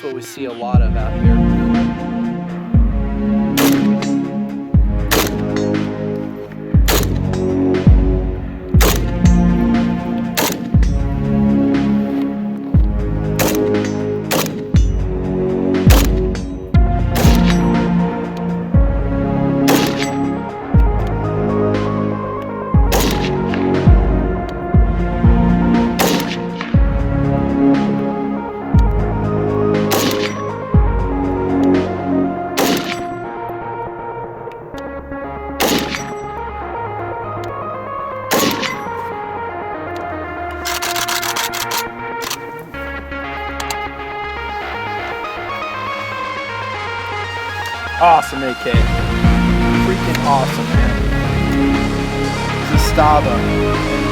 That's what we see a lot of out here. Awesome AK. Freaking awesome, man. Zastava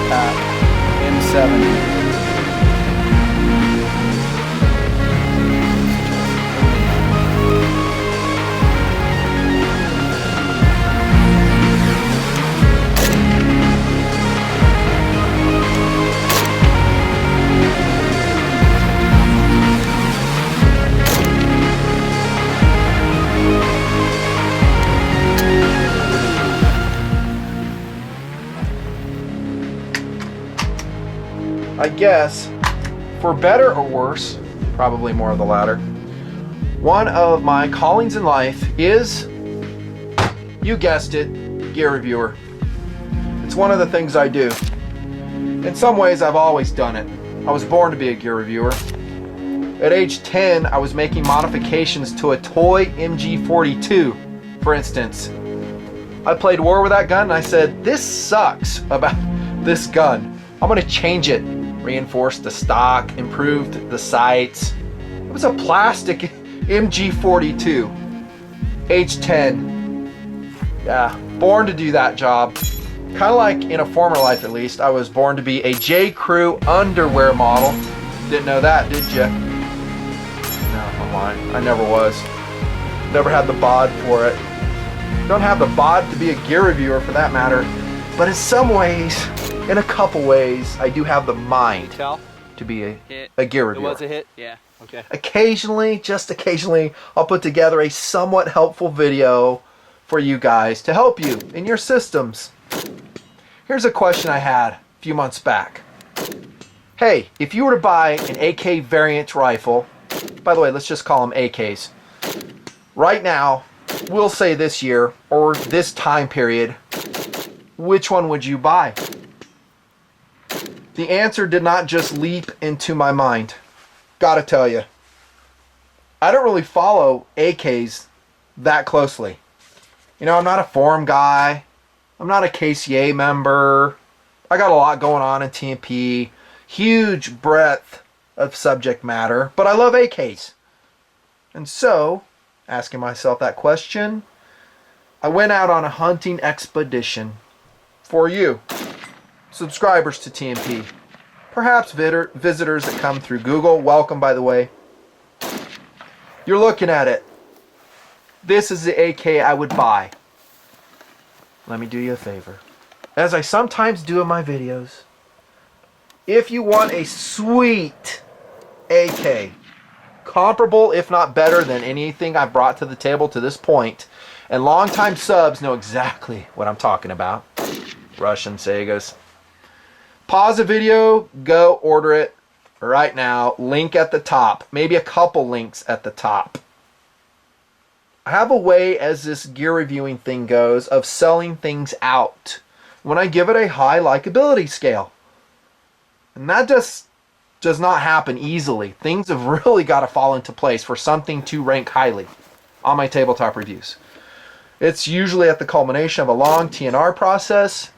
N-PAP M70. I guess, for better or worse, probably more of the latter, one of my callings in life is, you guessed it, gear reviewer. It's one of the things I do. In some ways, I've always done it. I was born to be a gear reviewer. At age 10, I was making modifications to a toy MG42, for instance. I played war with that gun and I said, this sucks about this gun. I'm gonna change it. Reinforced the stock, improved the sights. It was a plastic MG42. Age 10. Yeah, born to do that job. Kind of like in a former life at least, I was born to be a J. Crew underwear model. Didn't know that, did you? No, I'm lying. I never was. Never had the bod for it. Don't have the bod to be a gear reviewer for that matter. But in some ways, in a couple ways, I do have the mind to be a gear reviewer. It was a hit? Yeah. Okay. Occasionally, just occasionally, I'll put together a somewhat helpful video for you guys to help you in your systems. Here's a question I had a few months back. Hey, if you were to buy an AK variant rifle, by the way, let's just call them AKs. Right now, we'll say this year or this time period, which one would you buy? The answer did not just leap into my mind. Gotta tell you, I don't really follow AKs that closely. You know, I'm not a forum guy. I'm not a KCA member. I got a lot going on in TMP. Huge breadth of subject matter, but I love AKs. And so, asking myself that question, I went out on a hunting expedition for you, subscribers to TMP, perhaps visitors that come through Google. Welcome, by the way. You're looking at it. This is the AK I would buy. Let me do you a favor. As I sometimes do in my videos, if you want a sweet AK, comparable if not better than anything I've brought to the table to this point, and longtime subs know exactly what I'm talking about, Russian Saigas. Pause the video, go order it right now. Link at the top, maybe a couple links at the top. I have a way, as this gear reviewing thing goes, of selling things out when I give it a high likability scale. And that just does not happen easily. Things have really got to fall into place for something to rank highly on my tabletop reviews. It's usually at the culmination of a long TNR process.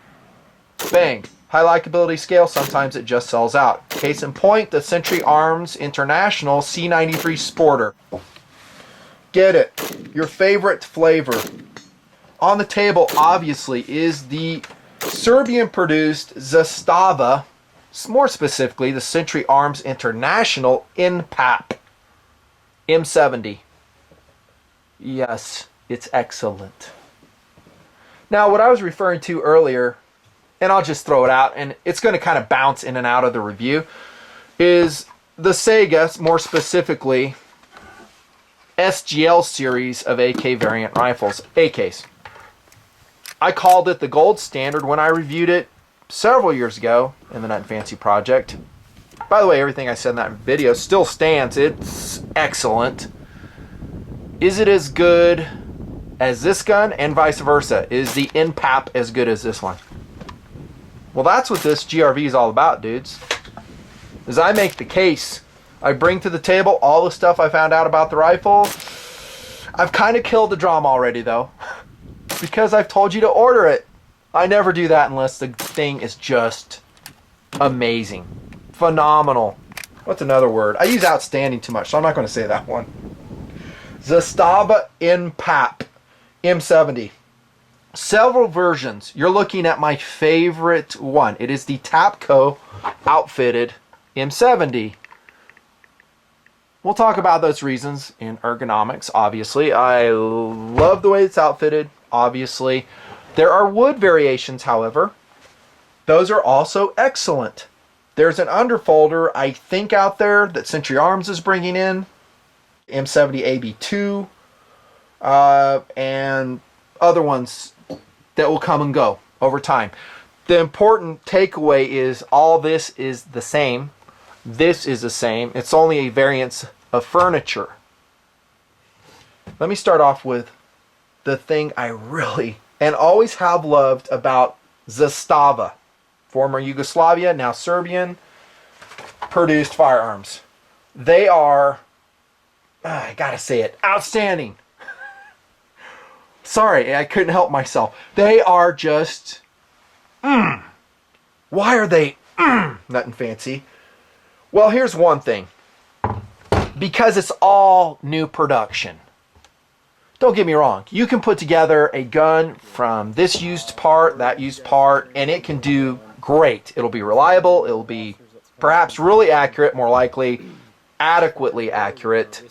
Bang, high likability scale, sometimes it just sells out. Case in point, the Century Arms International C93 Sporter. Get it, your favorite flavor. On the table, obviously, is the Serbian-produced Zastava, more specifically, the Century Arms International N-PAP M70. Yes, it's excellent. Now, what I was referring to earlier, and I'll just throw it out, and it's going to kind of bounce in and out of the review, is the Saiga, more specifically, SGL series of AK variant rifles, AKs. I called it the gold standard when I reviewed it several years ago in the nutnfancy project. By the way, everything I said in that video still stands. It's excellent. Is it as good as this gun, and vice versa? Is the N-PAP as good as this one? Well, that's what this GRV is all about, dudes. As I make the case, I bring to the table all the stuff I found out about the rifle. I've kind of killed the drama already, though, because I've told you to order it. I never do that unless the thing is just amazing, phenomenal. What's another word? I use outstanding too much, so I'm not going to say that one. Zastava N-PAP M70. Several versions. You're looking at my favorite one. It is the Tapco outfitted M70. We'll talk about those reasons in ergonomics, obviously. I love the way it's outfitted, obviously. There are wood variations, however. Those are also excellent. There's an underfolder, I think, out there that Century Arms is bringing in. M70 AB2. And other ones that will come and go over time. The important takeaway is all this is the same. This is the same. It's only a variance of furniture. Let me start off with the thing I really and always have loved about Zastava, former Yugoslavia, now Serbian, produced firearms. They are, I gotta say it, outstanding. Sorry, I couldn't help myself. They are just, why are they nutnfancy? Well, here's one thing. Because it's all new production. Don't get me wrong. You can put together a gun from this used part, that used part, and it can do great. It'll be reliable. It'll be perhaps really accurate, more likely adequately accurate.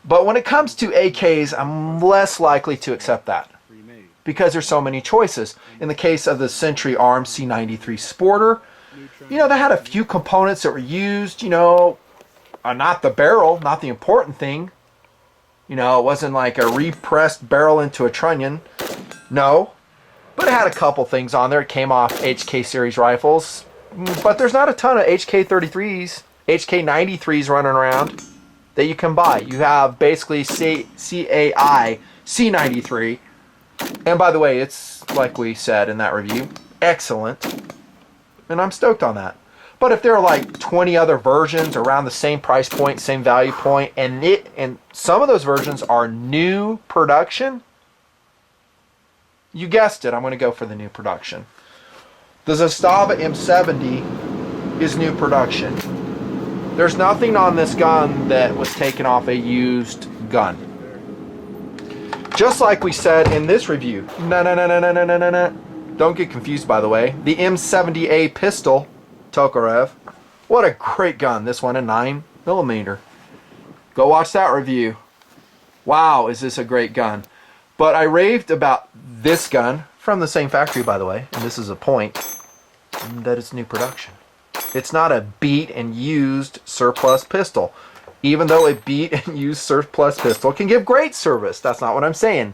But when it comes to AKs, I'm less likely to accept that because there's so many choices. In the case of the Century Arms C93 Sporter, you know, they had a few components that were used, you know, not the barrel, not the important thing. You know, it wasn't like a repressed barrel into a trunnion. No. But it had a couple things on there. It came off HK series rifles. But there's not a ton of HK33s, HK93s running around that you can buy. You have basically CAI C93. And by the way, it's, like we said in that review, excellent. And I'm stoked on that. But if there are like 20 other versions around the same price point, same value point, and some of those versions are new production, you guessed it, I'm going to go for the new production. The Zastava M70 is new production. There's nothing on this gun that was taken off a used gun. Just like we said in this review. No. Don't get confused, by the way. The M70A pistol, Tokarev. What a great gun. This one, a 9mm. Go watch that review. Wow, is this a great gun. But I raved about this gun, from the same factory, by the way, and this is a point, that it's new production. It's not a beat and used surplus pistol. Even though a beat and used surplus pistol can give great service. That's not what I'm saying.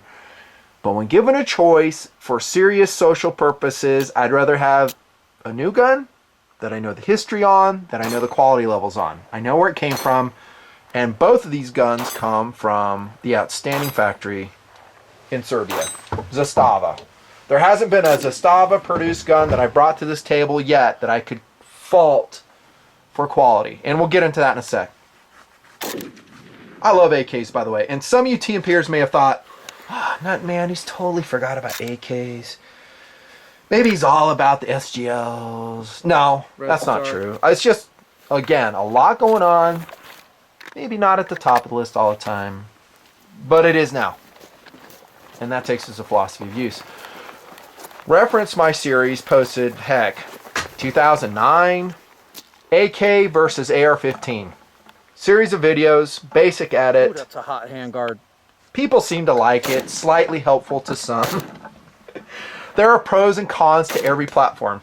But when given a choice for serious social purposes, I'd rather have a new gun that I know the history on, that I know the quality levels on. I know where it came from, and both of these guns come from the outstanding factory in Serbia, Zastava. There hasn't been a Zastava produced gun that I brought to this table yet that I could fault for quality, and we'll get into that in a sec. I love AKs, by the way, and some of you TMPers may have thought, Nut man, he's totally forgot about AKs. Maybe he's all about the SGLs. No, that's not true. It's just, again, a lot going on. Maybe not at the top of the list all the time, but it is now. And that takes us to philosophy of use. Reference my series posted, heck, 2009, AK versus AR-15. Series of videos, basic edit. Ooh, that's a hot handguard. People seem to like it, slightly helpful to some. There are pros and cons to every platform.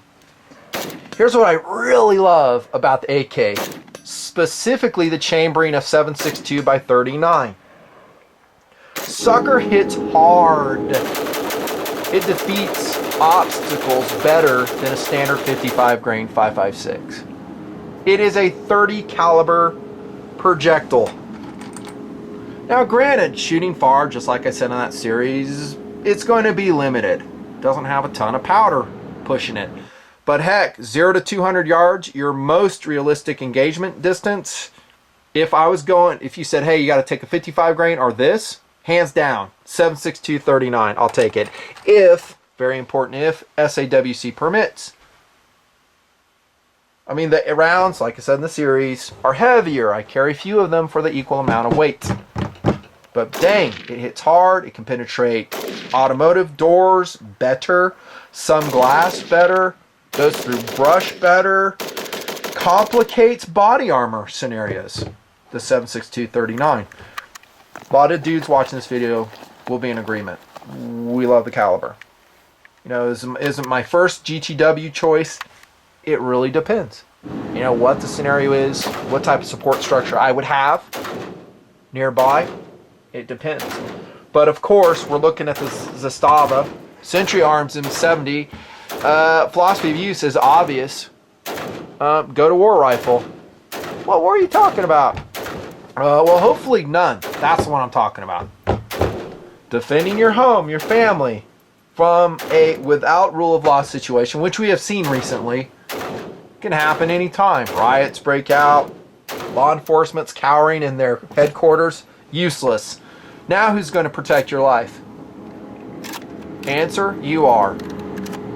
Here's what I really love about the AK, specifically the chambering of 7.62 by 39. sucker hits hard. It defeats obstacles better than a standard 55 grain 5.56. It is a 30 caliber projectile. Now granted, shooting far, just like I said in that series, it's going to be limited. Doesn't have a ton of powder pushing it. But heck, 0 to 200 yards, your most realistic engagement distance. If you said, hey, you got to take a 55 grain or this, hands down, 7.62 39, I'll take it. If, very important, if SAWC permits. I mean, the rounds, like I said in the series, are heavier. I carry few of them for the equal amount of weight. But dang, it hits hard. It can penetrate automotive doors better, some glass better, goes through brush better, complicates body armor scenarios. The 7.62 39. A lot of dudes watching this video will be in agreement. We love the caliber. You know, isn't my first GTW choice. It really depends. You know, what the scenario is, what type of support structure I would have nearby. It depends. But of course, we're looking at the Zastava Century Arms M70. Philosophy of use is obvious. Go to war rifle. What war are you talking about? Well, hopefully none. That's the one I'm talking about. Defending your home, your family, from a without rule of law situation, which we have seen recently. Can happen anytime. Riots break out. Law enforcement's cowering in their headquarters. Useless. Now who's going to protect your life? Answer, you are.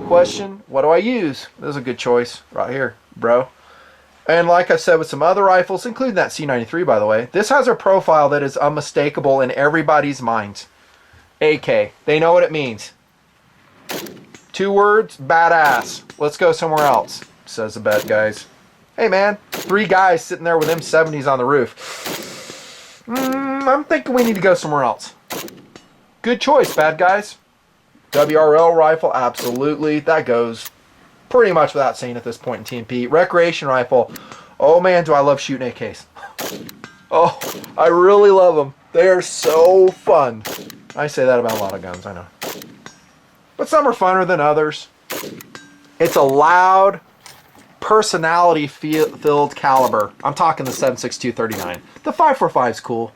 Question, what do I use? This is a good choice right here, bro. And like I said with some other rifles, including that C93 by the way, this has a profile that is unmistakable in everybody's minds. AK. They know what it means. 2 words, badass. Let's go somewhere else, says the bad guys. Hey man, 3 guys sitting there with M70s on the roof. I'm thinking we need to go somewhere else. Good choice, bad guys. WRL rifle, absolutely. That goes pretty much without saying at this point in TMP. Recreation rifle. Oh man, do I love shooting AKs. Oh, I really love them. They are so fun. I say that about a lot of guns, I know. But some are funner than others. It's a loud, personality-filled caliber. I'm talking the 7.62 39. The 5.45 is cool,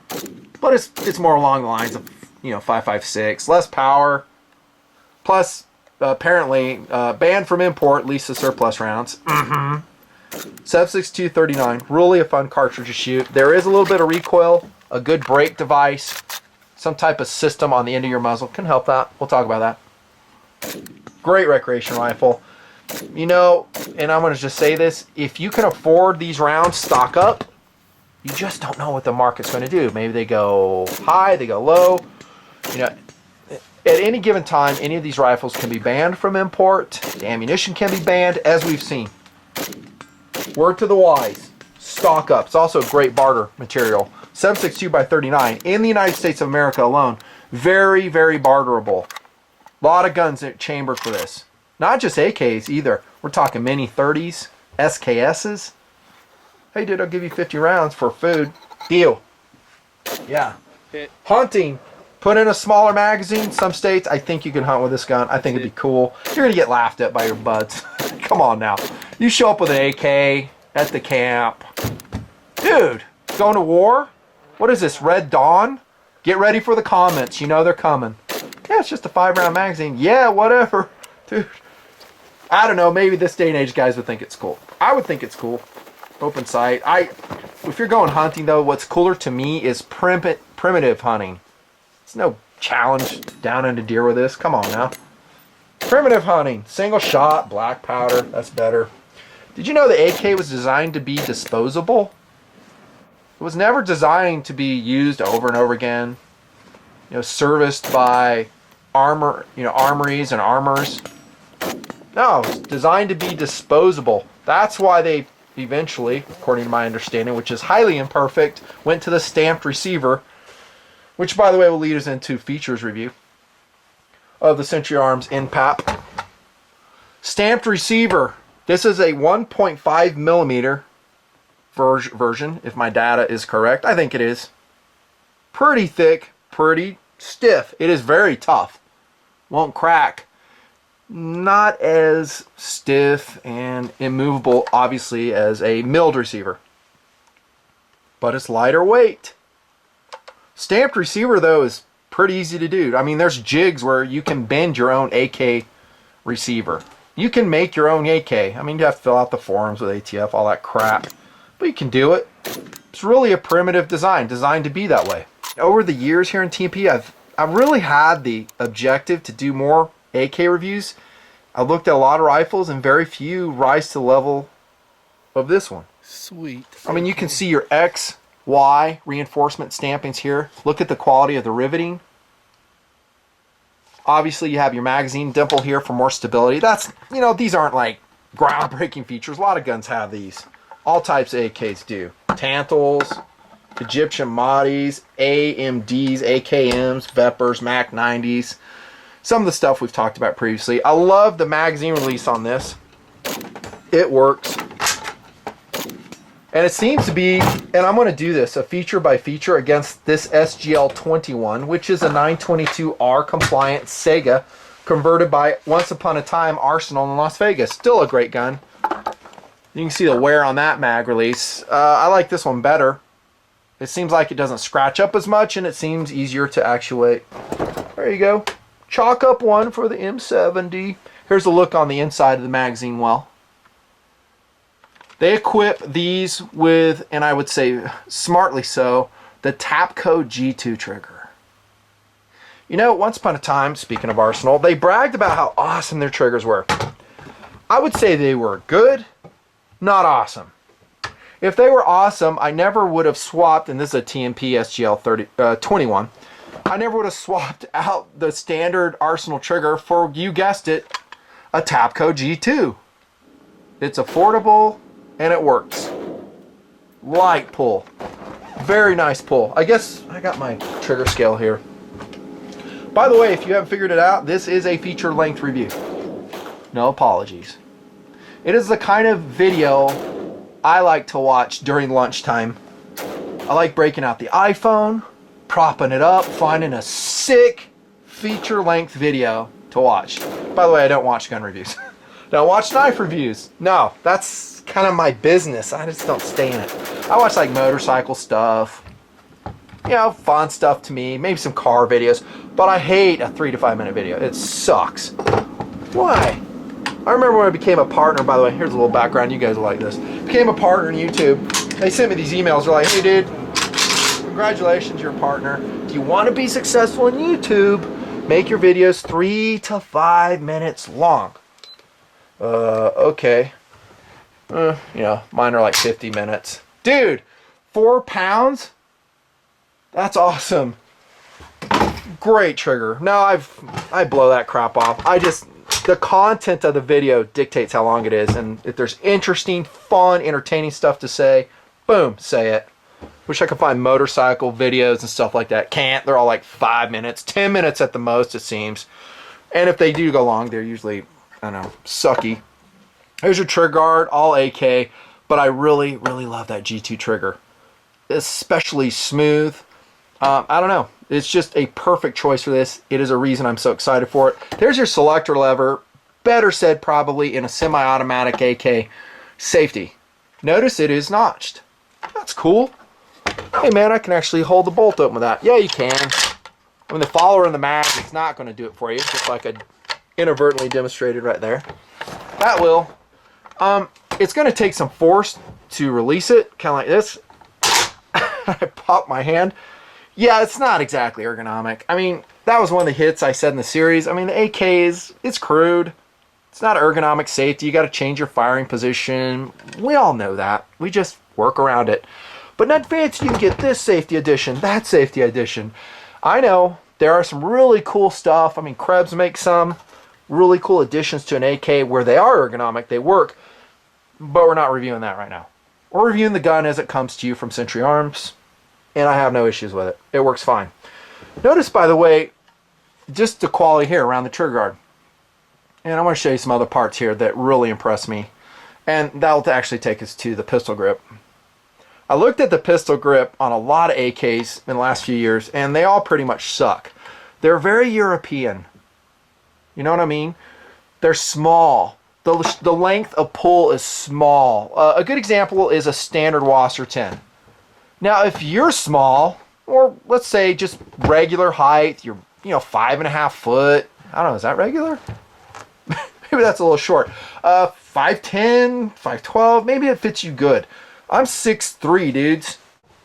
but it's more along the lines of, you know, 5.56. Less power. Plus, apparently, banned from import, at least the surplus rounds. 7.62 39. Really a fun cartridge to shoot. There is a little bit of recoil. A good brake device. Some type of system on the end of your muzzle can help that. We'll talk about that. Great recreation rifle. You know, and I'm going to just say this, if you can afford these rounds, stock up. You just don't know what the market's going to do. Maybe they go high, they go low. You know, at any given time, any of these rifles can be banned from import. The ammunition can be banned, as we've seen. Word to the wise, stock up. It's also a great barter material. 7.62 by 39 in the United States of America alone. Very, very barterable. A lot of guns chambered for this. Not just AKs either. We're talking mini 30s, SKSs. Hey dude, I'll give you 50 rounds for food. Deal. Yeah. Hunting. Put in a smaller magazine. Some states, I think you can hunt with this gun. I think it'd be cool. You're going to get laughed at by your buds. Come on now. You show up with an AK at the camp. Dude, going to war? What is this, Red Dawn? Get ready for the comments. You know they're coming. Yeah, it's just a 5-round magazine. Yeah, whatever. Dude. I don't know, maybe this day and age guys would think it's cool. I would think it's cool. Open sight. If you're going hunting though, what's cooler to me is primitive hunting. It's no challenge down into deer with this. Come on now. Primitive hunting. Single shot, black powder. That's better. Did you know the AK was designed to be disposable? It was never designed to be used over and over again. You know, serviced by armories and armors. No, it's designed to be disposable. That's why they eventually, according to my understanding, which is highly imperfect, went to the stamped receiver, which by the way will lead us into features review of the Century Arms N-PAP. Stamped receiver. This is a 1.5 millimeter version, if my data is correct. I think it is. Pretty thick, pretty stiff. It is very tough. Won't crack. Not as stiff and immovable, obviously, as a milled receiver. But it's lighter weight. Stamped receiver, though, is pretty easy to do. I mean, there's jigs where you can bend your own AK receiver. You can make your own AK. I mean, you have to fill out the forms with ATF, all that crap. But you can do it. It's really a primitive design, designed to be that way. Over the years here in TMP, I've really had the objective to do more AK reviews. I looked at a lot of rifles and very few rise to the level of this one. Sweet. I mean, you can see your X, Y reinforcement stampings here. Look at the quality of the riveting. Obviously, you have your magazine dimple here for more stability. That's, you know, these aren't like groundbreaking features. A lot of guns have these. All types of AKs do. Tantals, Egyptian Mahdi's, AMDs, AKMs, Vepers, Mac 90s. Some of the stuff we've talked about previously. I love the magazine release on this. It works. And it seems to be, and I'm going to do this, a feature by feature against this SGL 21, which is a 922R compliant Saiga converted by, once upon a time, Arsenal in Las Vegas. Still a great gun. You can see the wear on that mag release. I like this one better. It seems like it doesn't scratch up as much, and it seems easier to actuate. There you go. Chalk up one for the M70. Here's a look on the inside of the magazine well. They equip these with, and I would say smartly so, the Tapco G2 trigger. You know, once upon a time, speaking of Arsenal, they bragged about how awesome their triggers were. I would say they were good, not awesome. If they were awesome, I never would have swapped, and this is a TMP SGL 21, I never would have swapped out the standard Arsenal trigger for, you guessed it, a Tapco G2. It's affordable, and it works. Light pull. Very nice pull. I guess I got my trigger scale here. By the way, if you haven't figured it out, this is a feature length review. No apologies. It is the kind of video I like to watch during lunchtime. I like breaking out the iPhone, propping it up, finding a sick feature length video to watch. By the way, I don't watch gun reviews. Don't watch knife reviews. No, that's kind of my business. I just don't stay in it. I watch like motorcycle stuff, you know, fun stuff to me, maybe some car videos, but I hate a 3 to 5 minute video. It sucks. Why? I remember when I became a partner, by the way, here's a little background, you guys will like this. Became a partner in YouTube. They sent me these emails, they're like, hey dude, congratulations, you're a partner. Do you want to be successful in YouTube? Make your videos 3 to 5 minutes long. Okay. You know, mine are like 50 minutes. Dude, 4 pounds? That's awesome. Great trigger. No, I blow that crap off. The content of the video dictates how long it is, and if there's interesting, fun, entertaining stuff to say, boom, say it. Wish I could find motorcycle videos and stuff like that. Can't. They're all like 5 minutes, 10 minutes at the most, it seems. And if they do go long, they're usually, I don't know, sucky. Here's your trigger guard, all AK, but I really, really love that G2 trigger. Especially smooth. I don't know. It's just a perfect choice for this. It is a reason I'm so excited for it. There's your selector lever. Better said probably in a semi-automatic AK safety. Notice it is notched. That's cool. Hey man, I can actually hold the bolt open with that. Yeah, you can. I mean, the follower in the mag is not going to do it for you, just like I inadvertently demonstrated right there. That will. It's going to take some force to release it, kind of like this. I popped my hand. Yeah, it's not exactly ergonomic. I mean, that was one of the hits I said in the series. I mean, the AKs, it's crude. It's not ergonomic safety. You got to change your firing position. We all know that. We just work around it. But nutnfancy, you can get this safety edition, that safety edition. I know there are some really cool stuff. I mean, Krebs makes some really cool additions to an AK where they are ergonomic, they work, but we're not reviewing that right now. We're reviewing the gun as it comes to you from Century Arms, and I have no issues with it. It works fine. Notice, by the way, just the quality here around the trigger guard. And I want to show you some other parts here that really impress me, and that'll actually take us to the pistol grip. I looked at the pistol grip on a lot of AKs in the last few years, and they all pretty much suck. They're very European. You know what I mean? They're small. The length of pull is small. A good example is a standard Wasserton. Now, if you're small, or let's say just regular height, you're 5.5 foot. I don't know, is that regular? Maybe that's a little short. 5'10", 5'12", maybe it fits you good. I'm 6'3", dudes.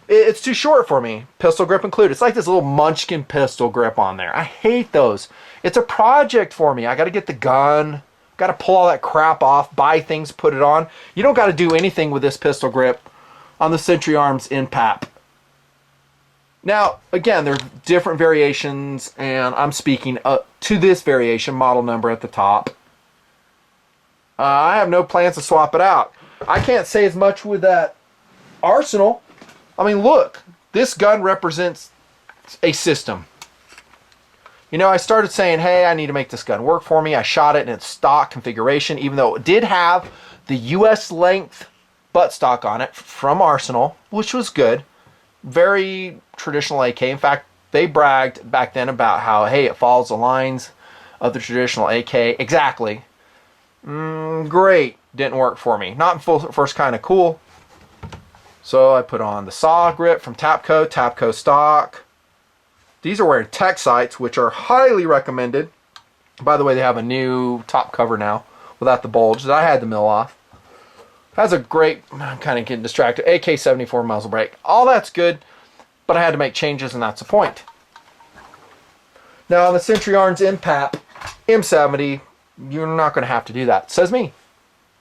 It's too short for me. Pistol grip included. It's like this little munchkin pistol grip on there. I hate those. It's a project for me. I got to get the gun. Got to pull all that crap off, buy things, put it on. You don't got to do anything with this pistol grip on the Century Arms N-PAP. Now, again, there's different variations, and I'm speaking to this variation, model number at the top. I have no plans to swap it out. I can't say as much with that Arsenal. I mean, look, this gun represents a system. You know, I started saying, hey, I need to make this gun work for me. I shot it in its stock configuration, even though it did have the US length buttstock on it from Arsenal, which was good. Very traditional AK. In fact, they bragged back then about how, hey, it follows the lines of the traditional AK. Exactly. Great. Didn't work for me. Not in full first kind of cool. So I put on the saw grip from Tapco stock. These are wearing tech sights, which are highly recommended. By the way, they have a new top cover now without the bulge that I had to mill off. Has a great, I'm kind of getting distracted, AK-74 muzzle brake. All that's good, but I had to make changes, and that's the point. Now, on the Century Arms N-PAP M70, you're not going to have to do that. Says me.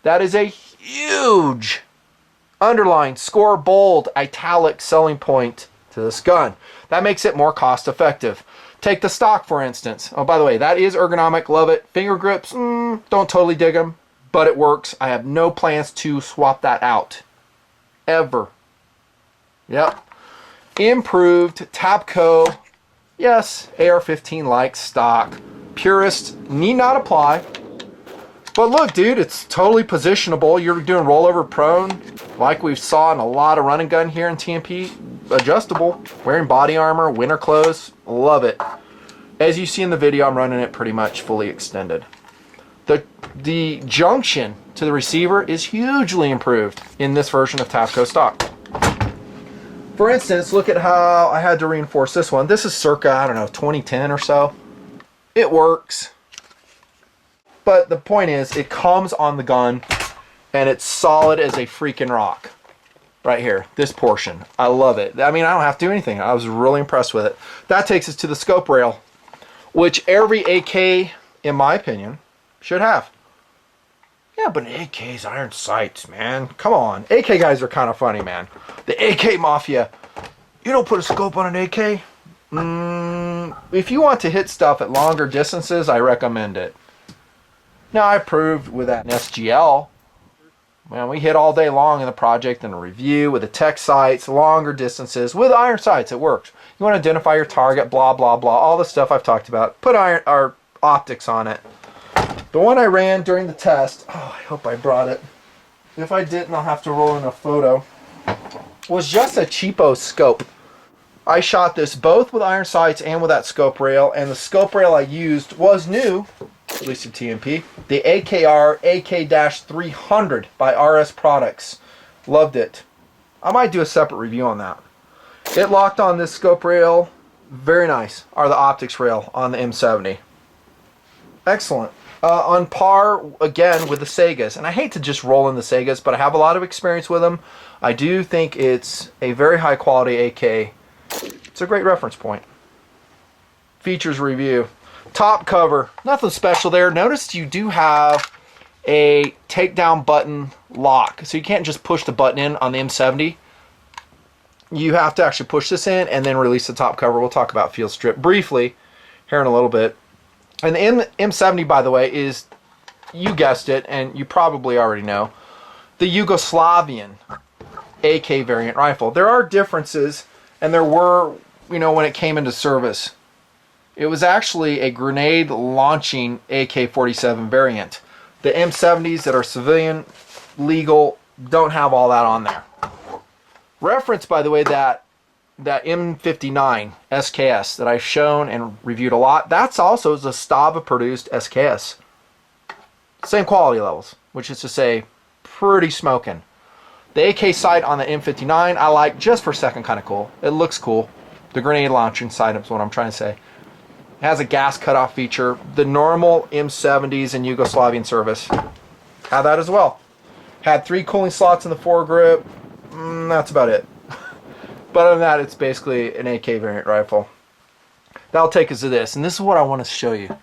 That is a huge underline, score, bold, italic selling point to this gun. That makes it more cost effective. Take the stock, for instance. Oh, by the way, that is ergonomic. Love it. Finger grips, don't totally dig them, but it works. I have no plans to swap that out. Ever. Yep. Improved Tapco. Yes, AR-15-like stock. Purist need not apply. But look, dude, it's totally positionable. You're doing rollover prone, like we saw in a lot of run and gun here in TMP. Adjustable. Wearing body armor, winter clothes. Love it. As you see in the video, I'm running it pretty much fully extended. The junction to the receiver is hugely improved in this version of Tapco stock. For instance, look at how I had to reinforce this one. This is circa, I don't know, 2010 or so. It works. But the point is, it comes on the gun, and it's solid as a freaking rock. Right here, this portion. I love it. I mean, I don't have to do anything. I was really impressed with it. That takes us to the scope rail, which every AK, in my opinion, should have. Yeah, but an AK's iron sights, man. Come on. AK guys are kind of funny, man. The AK Mafia. You don't put a scope on an AK? If you want to hit stuff at longer distances, I recommend it. Now, I proved with that SGL. Man, we hit all day long in the project and a review with the tech sights, longer distances. With iron sights, it works. You want to identify your target, blah, blah, blah. All the stuff I've talked about. Put iron or optics on it. The one I ran during the test, oh, I hope I brought it. If I didn't, I'll have to roll in a photo. Was just a cheapo scope. I shot this both with iron sights and with that scope rail, and the scope rail I used was new, at least in TMP, the AKR AK-300 by RS Products. Loved it. I might do a separate review on that. It locked on this scope rail. Very nice. Are the optics rail on the M70. Excellent. On par, again, with the Saigas. And I hate to just roll in the Saigas, but I have a lot of experience with them. I do think it's a very high quality AK. It's a great reference point. Features review. Top cover. Nothing special there. Notice you do have a takedown button lock. So you can't just push the button in on the M70. You have to actually push this in and then release the top cover. We'll talk about field strip briefly here in a little bit. And the M70, by the way, is, you guessed it, and you probably already know, the Yugoslavian AK variant rifle. There are differences, and there were, when it came into service. It was actually a grenade launching AK-47 variant. The M70s that are civilian, legal, don't have all that on there. Reference, by the way, that that M59 SKS that I've shown and reviewed a lot, that's also Zastava produced SKS. Same quality levels, which is to say, pretty smoking. The AK sight on the M59 I like just for second, kind of cool. It looks cool. The grenade launching sight is what I'm trying to say. It has a gas cutoff feature. The normal M70s in Yugoslavian service had that as well. Had 3 cooling slots in the foregrip. That's about it. But other than that, it's basically an AK variant rifle. That'll take us to this, and this is what I want to show you.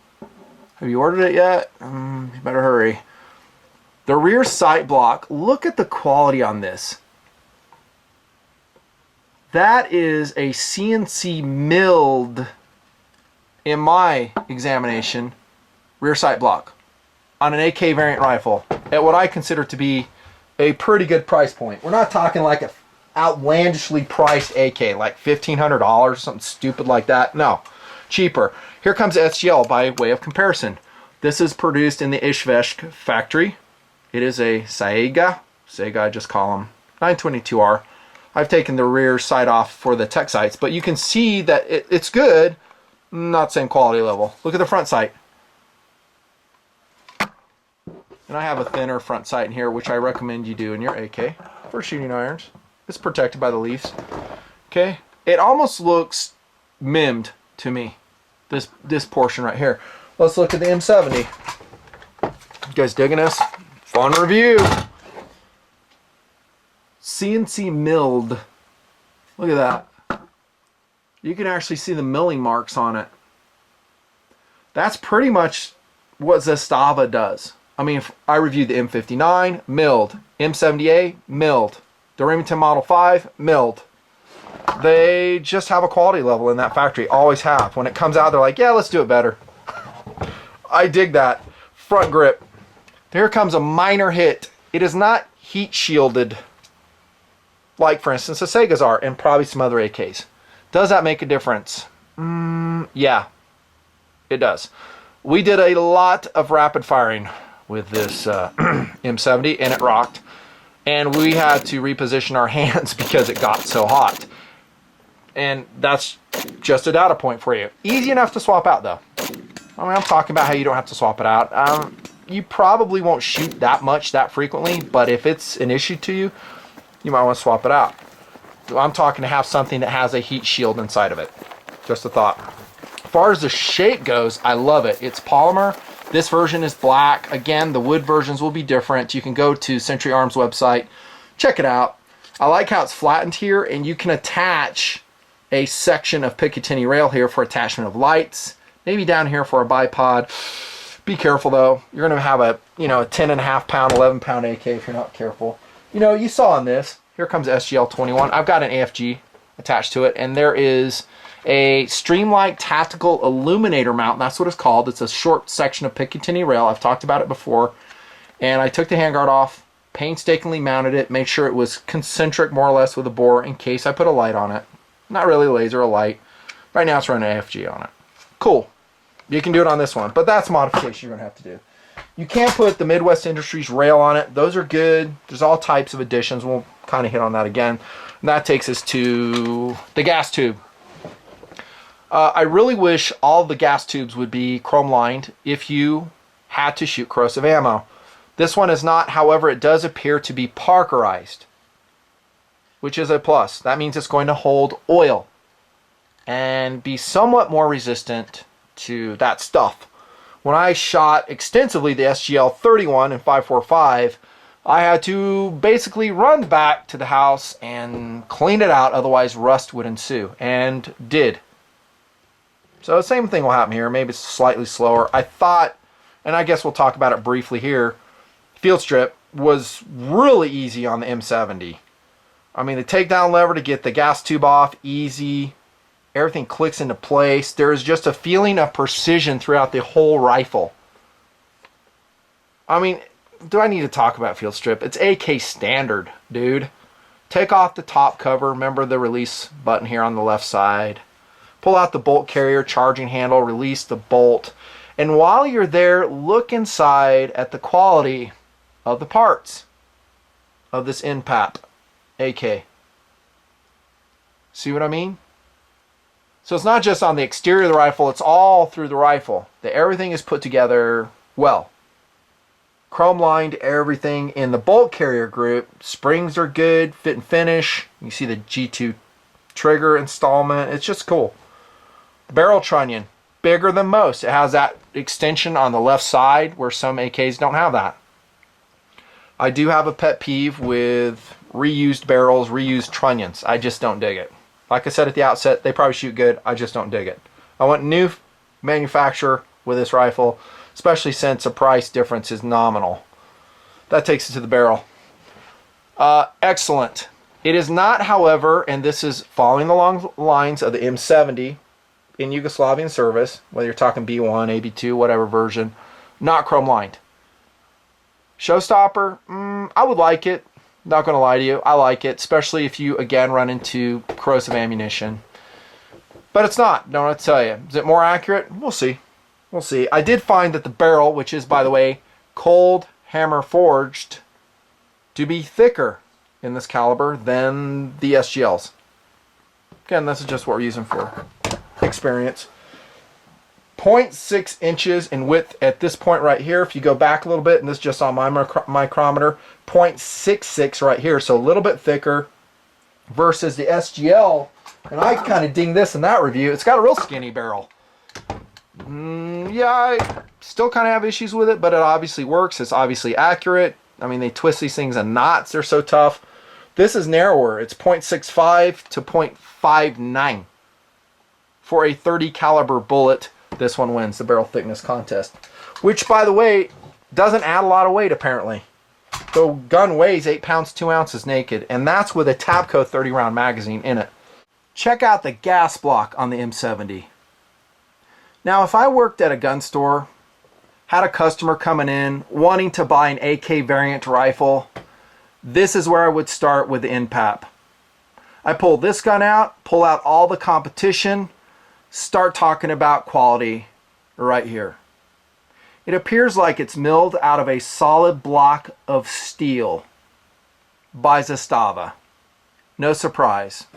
Have you ordered it yet? You better hurry. The rear sight block, look at the quality on this. That is a CNC milled, in my examination, rear sight block on an AK variant rifle at what I consider to be a pretty good price point. We're not talking like an outlandishly priced AK, like $1,500 or something stupid like that. No, cheaper. Here comes SGL by way of comparison. This is produced in the Izhevsk factory. It is a Saiga. Saiga, I just call them 922R. I've taken the rear sight off for the tech sights, but you can see that it's good, not same quality level. Look at the front sight. And I have a thinner front sight in here, which I recommend you do in your AK for shooting irons. It's protected by the leaves. Okay, it almost looks mimed to me, this portion right here. Let's look at the M70. You guys digging this? Fun review. CNC milled. Look at that. You can actually see the milling marks on it. That's pretty much what Zastava does. I mean, I reviewed the M59, milled. M70A, milled. The Remington Model 5, milled. They just have a quality level in that factory. Always have. When it comes out, they're like, yeah, let's do it better. I dig that. Front grip. Here comes a minor hit. It is not heat shielded like, for instance, the Saigas are, and probably some other AKs. Does that make a difference? Yeah, it does. We did a lot of rapid firing with this M70, and it rocked. And we had to reposition our hands because it got so hot. And that's just a data point for you. Easy enough to swap out, though. I mean, I'm talking about how you don't have to swap it out. You probably won't shoot that much that frequently, but if it's an issue to you, you might want to swap it out. I'm talking to have something that has a heat shield inside of it. Just a thought. As far as the shape goes, I love it. It's polymer. This version is black. Again, the wood versions will be different. You can go to Century Arms website, check it out. I like how it's flattened here, and you can attach a section of Picatinny rail here for attachment of lights. Maybe down here for a bipod. Be careful though. You're going to have a 10.5 pound, 11 pound AK if you're not careful. You saw on this. Here comes SGL 21. I've got an AFG attached to it, and there is a Streamlight tactical illuminator mount. That's what it's called. It's a short section of Picatinny rail. I've talked about it before. And I took the handguard off, painstakingly mounted it, made sure it was concentric more or less with a bore in case I put a light on it. Not really a laser, a light. Right now it's running AFG on it. Cool. You can do it on this one, but that's a modification you're going to have to do. You can't put the Midwest Industries rail on it. Those are good. There's all types of additions. We'll kind of hit on that again. And that takes us to the gas tube. I really wish all the gas tubes would be chrome lined if you had to shoot corrosive ammo. This one is not, however, it does appear to be Parkerized, which is a plus. That means it's going to hold oil and be somewhat more resistant to that stuff. When I shot extensively the SGL 31 and 545, I had to basically run back to the house and clean it out, otherwise rust would ensue, and did. So the same thing will happen here. Maybe it's slightly slower. I thought, and I guess we'll talk about it briefly here, field strip was really easy on the M70. I mean, the takedown lever to get the gas tube off, easy. Everything clicks into place. There is just a feeling of precision throughout the whole rifle. I mean, do I need to talk about field strip? It's AK standard, dude. Take off the top cover. Remember the release button here on the left side. Pull out the bolt carrier charging handle, release the bolt. And while you're there, look inside at the quality of the parts of this N-PAP AK. See what I mean? So it's not just on the exterior of the rifle, it's all through the rifle. Everything is put together well. Chrome lined everything in the bolt carrier group. Springs are good, fit and finish. You see the G2 trigger installment. It's just cool. Barrel trunnion, bigger than most. It has that extension on the left side where some AKs don't have that. I do have a pet peeve with reused barrels, reused trunnions. I just don't dig it. Like I said at the outset, they probably shoot good. I just don't dig it. I want new manufacturer with this rifle, especially since the price difference is nominal. That takes it to the barrel. Excellent. It is not, however, and this is following along the lines of the M70 in Yugoslavian service, whether you're talking B1, AB2, whatever version, not chrome lined. Showstopper, I would like it. Not going to lie to you, I like it, especially if you, again, run into corrosive ammunition. But it's not, don't have to tell you. Is it more accurate? We'll see. We'll see. I did find that the barrel, which is, by the way, cold hammer forged, to be thicker in this caliber than the SGLs. Again, this is just what we're using for experience. 0.6 inches in width at this point right here. If you go back a little bit, and this is just on my micrometer, 0.66 right here, so a little bit thicker versus the SGL. And I kind of ding this in that review. It's got a real skinny barrel. Yeah, I still kind of have issues with it, but it obviously works. It's obviously accurate. I mean, they twist these things in knots. They're so tough. This is narrower. It's 0.65 to 0.59 for a 30 caliber bullet. This one wins the barrel thickness contest, which, by the way, doesn't add a lot of weight apparently. The gun weighs 8 pounds 2 ounces naked, and that's with a Tapco 30 round magazine in it. Check out the gas block on the M70. Now, if I worked at a gun store, had a customer coming in wanting to buy an AK variant rifle, this is where I would start with the N-PAP. I pull this gun out, pull out all the competition, start talking about quality right here. It appears like it's milled out of a solid block of steel by Zastava. No surprise.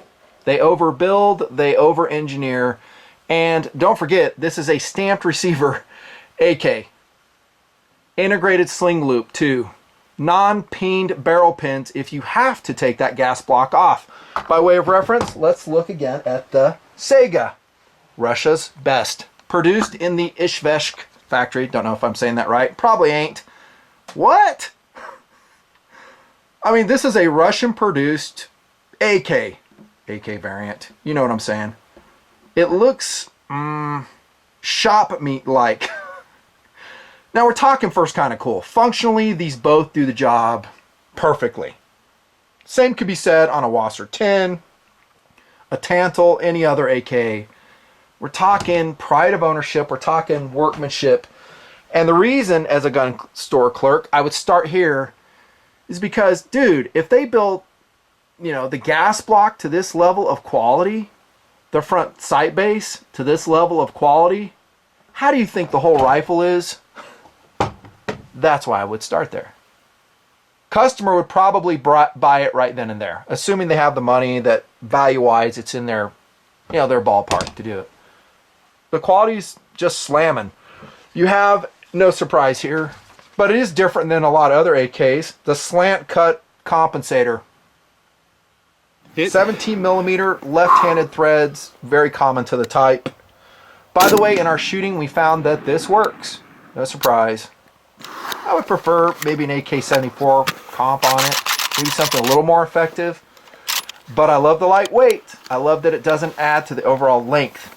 They overbuild, they over-engineer, and don't forget, this is a stamped receiver AK. Integrated sling loop too. Non-peened barrel pins if you have to take that gas block off. By way of reference, let's look again at the Saiga. Russia's best. Produced in the Izhevsk factory. Don't know if I'm saying that right. Probably ain't. What? I mean, this is a Russian-produced AK variant. You know what I'm saying. It looks shop meat-like. Now, we're talking first kind of cool. Functionally, these both do the job perfectly. Same could be said on a Wasser 10, a Tantal, any other AK. We're talking pride of ownership. We're talking workmanship. And the reason, as a gun store clerk, I would start here is because, dude, if they built, you know, the gas block to this level of quality, the front sight base to this level of quality, how do you think the whole rifle is? That's why I would start there. Customer would probably buy it right then and there, assuming they have the money that value-wise it's in their, you know, their ballpark to do it. The quality's just slamming. You have no surprise here, but it is different than a lot of other AKs. The slant cut compensator. 17 millimeter left-handed threads, very common to the type. By the way, in our shooting, we found that this works. No surprise. I would prefer maybe an AK-74 comp on it, maybe something a little more effective. But I love the lightweight. I love that it doesn't add to the overall length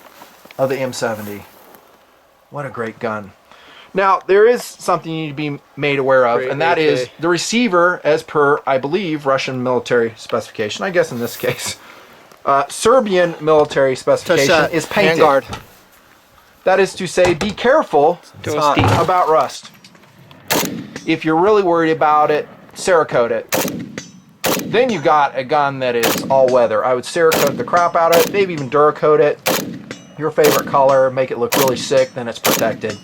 of the M70. What a great gun. Now, there is something you need to be made aware of, and that is the receiver, as per, I believe, Russian military specification. I guess in this case, Serbian military specification is painted. Handguard. That is to say, be careful about rust. If you're really worried about it, Cerakote it. Then you've got a gun that is all weather. I would Cerakote the crap out of it, maybe even Duracoat it. Your favorite color, make it look really sick, then it's protected.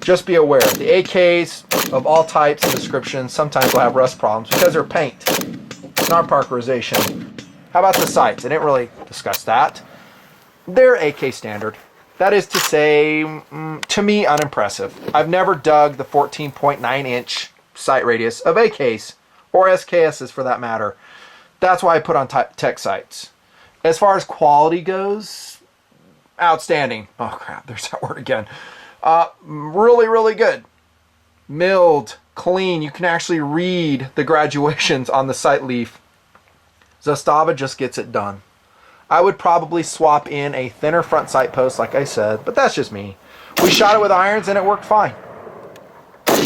Just be aware, the AKs of all types and descriptions sometimes will have rust problems because they're paint, not parkerization. How about the sights? They didn't really discuss that. They're AK standard. That is to say, to me, unimpressive. I've never dug the 14.9 inch sight radius of AKs, or SKSs for that matter. That's why I put on tech sights. As far as quality goes, outstanding. Oh crap, there's that word again. Really, really good. Milled, clean. You can actually read the graduations on the sight leaf. Zastava just gets it done. I would probably swap in a thinner front sight post, like I said, but that's just me. We shot it with irons and it worked fine.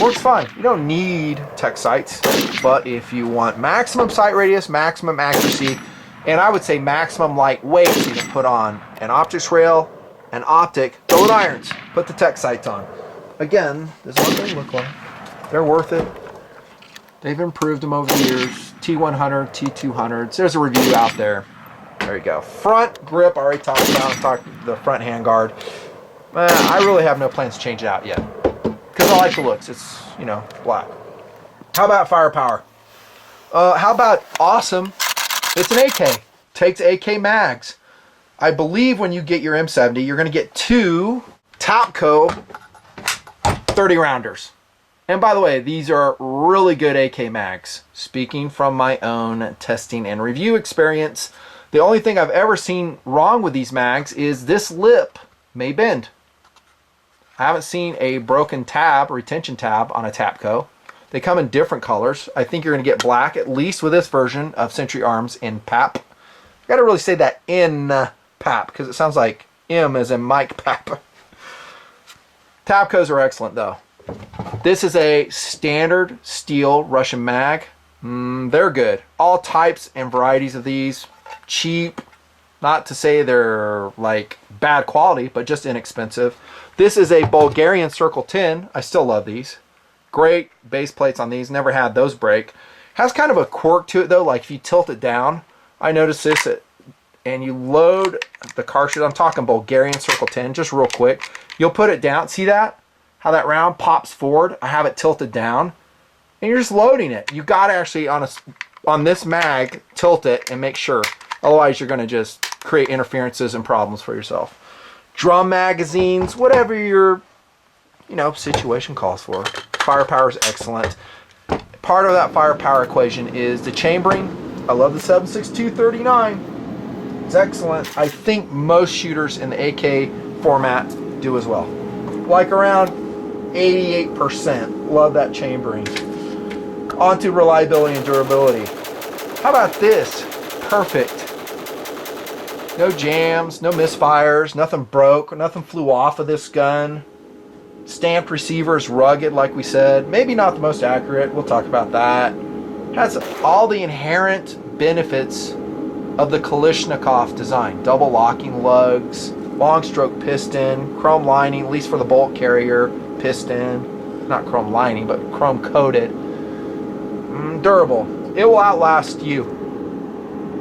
Works fine. You don't need tech sights, but if you want maximum sight radius, maximum accuracy, and I would say maximum lightweight, so you can put on an optics rail, an optic, go with irons, put the tech sights on. Again, this is what they look like. They're worth it. They've improved them over the years. T100, T200s. There's a review out there. There you go. Front grip, I already talked about the front handguard. I really have no plans to change it out yet, because I like the looks. It's, you know, black. How about firepower? How about awesome? It's an AK. Takes AK mags. I believe when you get your M70, you're going to get 2 Tapco 30 rounders. And by the way, these are really good AK mags. Speaking from my own testing and review experience, the only thing I've ever seen wrong with these mags is this lip may bend. I haven't seen a broken tab, retention tab, on a Tapco. They come in different colors. I think you're going to get black, at least with this version of Century Arms N-PAP. I got to really say that N-PAP, because it sounds like M as in Mike Pap. Tapcos are excellent, though. This is a standard steel Russian mag. They're good. All types and varieties of these. Cheap. Not to say they're like bad quality, but just inexpensive. This is a Bulgarian Circle 10. I still love these. Great base plates on these. Never had those break. Has kind of a quirk to it though. Like if you tilt it down, I noticed this, and you load the cartridge. I'm talking Bulgarian Circle 10, just real quick. You'll put it down. See that? How that round pops forward? I have it tilted down. And you're just loading it. You got to actually, on this mag, tilt it and make sure. Otherwise, you're going to just create interferences and problems for yourself. Drum magazines, whatever your, situation calls for. Firepower is excellent. Part of that firepower equation is the chambering. I love the 7.62 It's excellent. I think most shooters in the AK format do as well. Like around 88%. Love that chambering. On to reliability and durability. How about this? Perfect. No jams, no misfires, nothing broke, nothing flew off of this gun. Stamped receiver is rugged, like we said. Maybe not the most accurate. We'll talk about that. Has all the inherent benefits of the Kalashnikov design. Double locking lugs, long stroke piston, chrome lining, at least for the bolt carrier piston. Not chrome lining, but chrome coated. Durable. It will outlast you.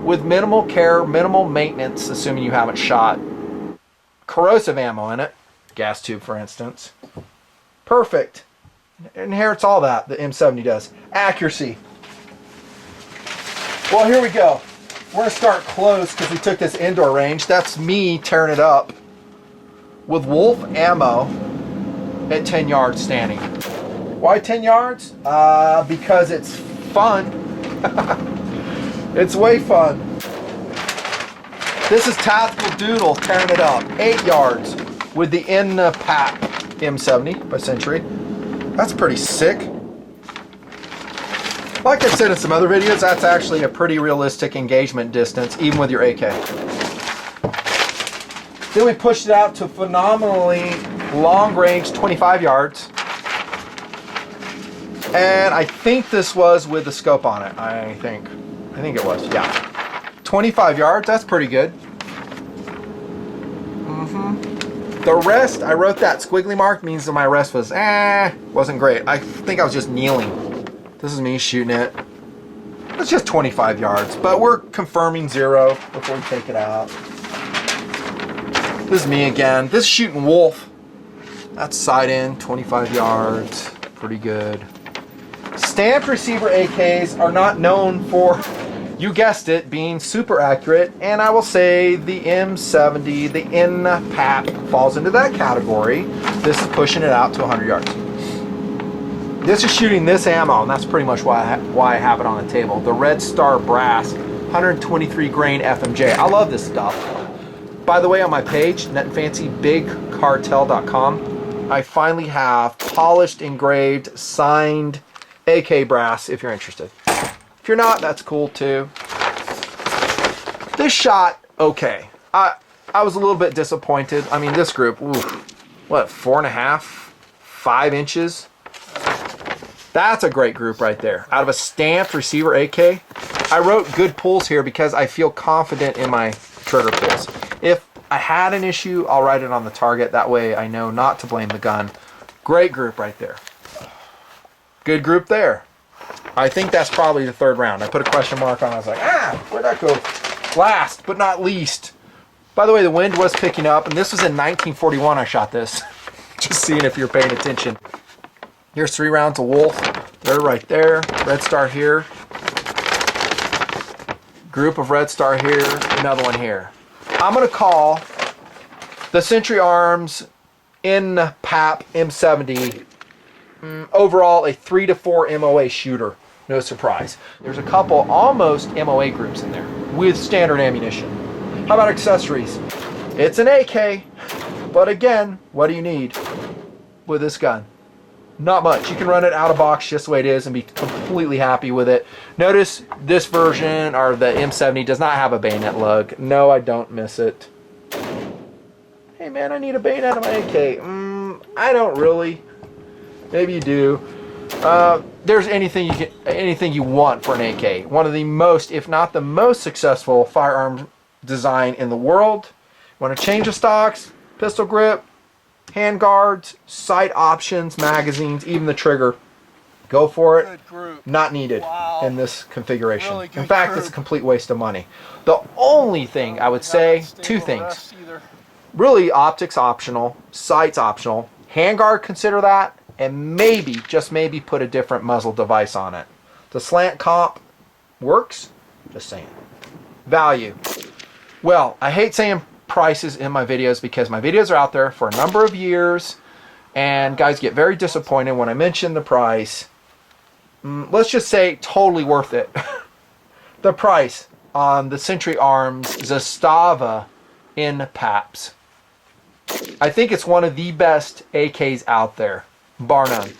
With minimal care, minimal maintenance, assuming you haven't shot. Corrosive ammo in it. Gas tube, for instance. Perfect. It inherits all that, the M70 does. Accuracy. Well, here we go. We're going to start close because we took this indoor range. That's me tearing it up with Wolf ammo at 10 yards standing. Why 10 yards? Because it's fun. It's way fun. This is Tactical Doodle tearing it up. 8 yards with the N-PAP M70 by Century. That's pretty sick. Like I said in some other videos, that's actually a pretty realistic engagement distance, even with your AK. Then we pushed it out to phenomenally long range, 25 yards. And I think this was with the scope on it. I think it was, yeah. 25 yards, that's pretty good. The rest, I wrote that squiggly mark, means that my rest was, wasn't great. I think I was just kneeling. This is me shooting it. It's just 25 yards, but we're confirming 0 before we take it out. This is me again. This is shooting Wolf. That's side in, 25 yards. Pretty good. Stamped receiver AKs are not known for You guessed it, being super accurate, and I will say the M70, the N-PAP falls into that category. This is pushing it out to 100 yards. This is shooting this ammo, and that's pretty much why I have it on the table. The Red Star Brass 123 grain FMJ. I love this stuff. By the way, on my page, nutnfancy, bigcartel.com, I finally have polished, engraved, signed AK brass if you're interested. If you're not, that's cool too. This shot, okay. I was a little bit disappointed. I mean, this group, what, 4.5, 5 inches? That's a great group right there. Out of a stamped receiver AK. I wrote good pulls here because I feel confident in my trigger pulls. If I had an issue, I'll write it on the target. That way I know not to blame the gun. Great group right there. Good group there. I think that's probably the third round. I put a question mark on it. I was like, where'd that go? Last but not least. By the way, the wind was picking up, and this was in 1941 I shot this. Just seeing if you're paying attention. Here's 3 rounds of Wolf. They're right there. Red Star here. Group of Red Star here. Another one here. I'm going to call the Century Arms N-PAP M70 overall a 3 to 4 MOA shooter. No surprise. There's a couple almost MOA groups in there with standard ammunition. How about accessories? It's an AK, but again, what do you need with this gun? Not much. You can run it out of box just the way it is and be completely happy with it. Notice this version, or the M70, does not have a bayonet lug. No, I don't miss it. Hey man, I need a bayonet on my AK. I don't really. Maybe you do. There's anything you want for an AK. One of the most, if not the most successful firearm design in the world. Want to change the stocks, pistol grip, hand guards, sight options, magazines, even the trigger. Go for it. Not needed in this configuration. Really in fact, group. It's a complete waste of money. The only thing I would say, 2 things. Really, optics optional, sights optional. Handguard, consider that. And maybe, just maybe, put a different muzzle device on it. The slant comp works. Just saying. Value. Well, I hate saying prices in my videos because my videos are out there for a number of years and guys get very disappointed when I mention the price. Let's just say totally worth it. The price on the Century Arms Zastava N-PAPs. I think it's one of the best AKs out there, bar none,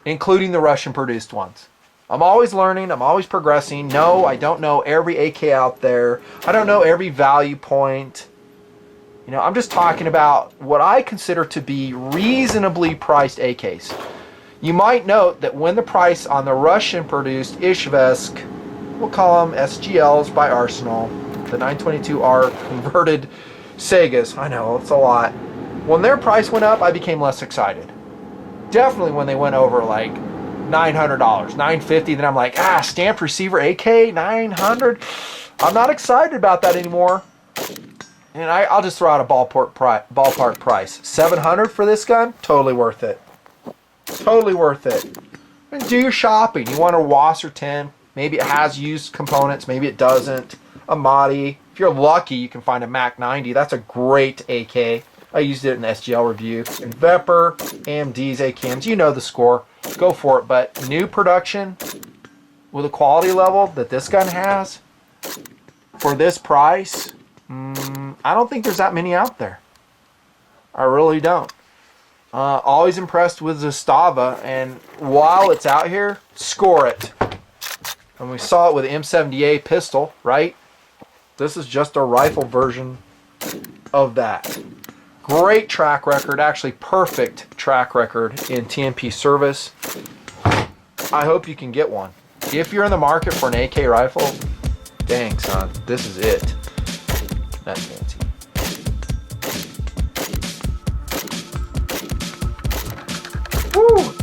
including the Russian produced ones. I'm always learning, I'm always progressing. No, I don't know every AK out there. I don't know every value point. You know, I'm just talking about what I consider to be reasonably priced AKs. You might note that when the price on the Russian produced Izhevsk, we'll call them SGLs by Arsenal, the 922R converted Saigas, I know, it's a lot. When their price went up, I became less excited. Definitely when they went over like $900, $950, then I'm like, stamped receiver AK, $900. I'm not excited about that anymore. And I'll just throw out a ballpark price. $700 for this gun? Totally worth it. Totally worth it. And do your shopping. You want a Wasser 10. Maybe it has used components. Maybe it doesn't. A Mahdi. If you're lucky, you can find a Mac 90. That's a great AK. I used it in the SGL review. And Vepr, AMDs, AKMs. You know the score. Go for it. But new production with a quality level that this gun has for this price, I don't think there's that many out there. I really don't. Always impressed with Zastava, and while it's out here, score it. And we saw it with the M70 A pistol, right? This is just a rifle version of that. Great track record, actually perfect track record in TMP service. I hope you can get one. If you're in the market for an AK rifle, dang son, this is it. That's fancy. Woo!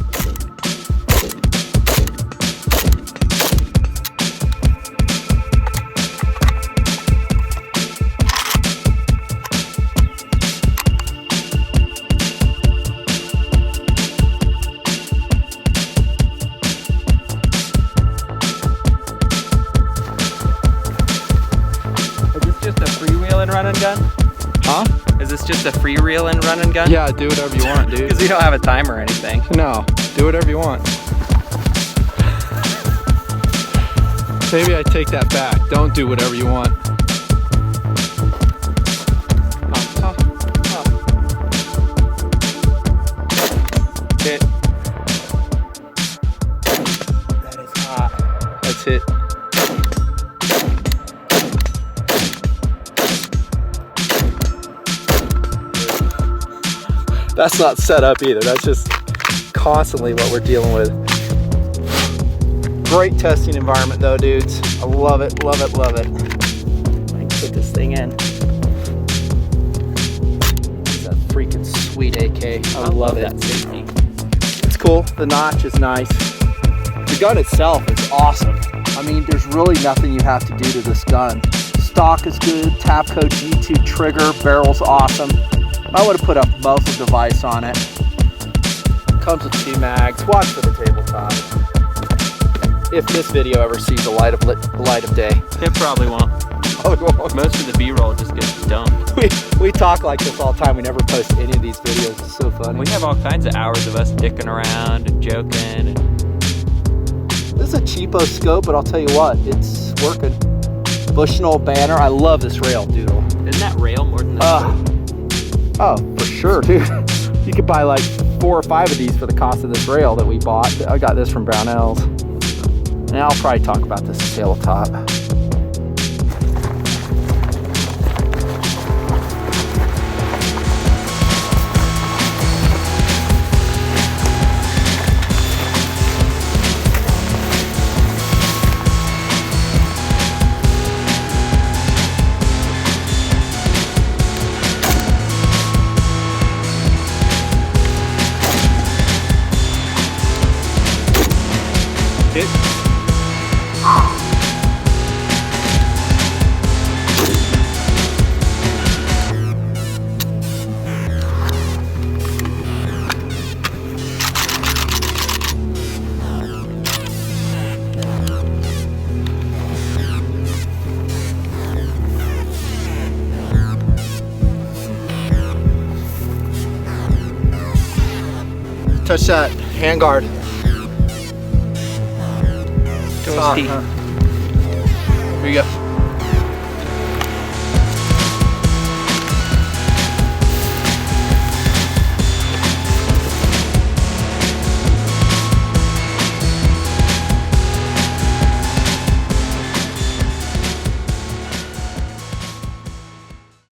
Huh? Is this just a freewheeling run and gun? Yeah, do whatever you want, dude. Because we don't have a timer or anything. No, do whatever you want. Maybe I take that back. Don't do whatever you want. Hit. That is hot. That's it. That's not set up either. That's just constantly what we're dealing with. Great testing environment though, dudes. I love it, love it, love it. I can put this thing in. It's a freaking sweet AK. I love it. That safety. It's cool. The notch is nice. The gun itself is awesome. I mean, there's really nothing you have to do to this gun. Stock is good. Tapco G2 trigger. Barrel's awesome. I would have put a muzzle device on it. Comes with 2 mags. Watch for the tabletop. If this video ever sees the light of day. It probably won't. Most of the B-roll just gets dumped. We talk like this all the time. We never post any of these videos. It's so funny. We have all kinds of hours of us dicking around and joking. And this is a cheapo scope, but I'll tell you what, it's working. Bushnell banner. I love this rail, doodle. isn't that rail more than that? Oh, for sure, dude. You could buy like 4 or 5 of these for the cost of this rail that we bought. I got this from Brownells. And I'll probably talk about this tabletop. Touch that handguard. Toasty. Here you go.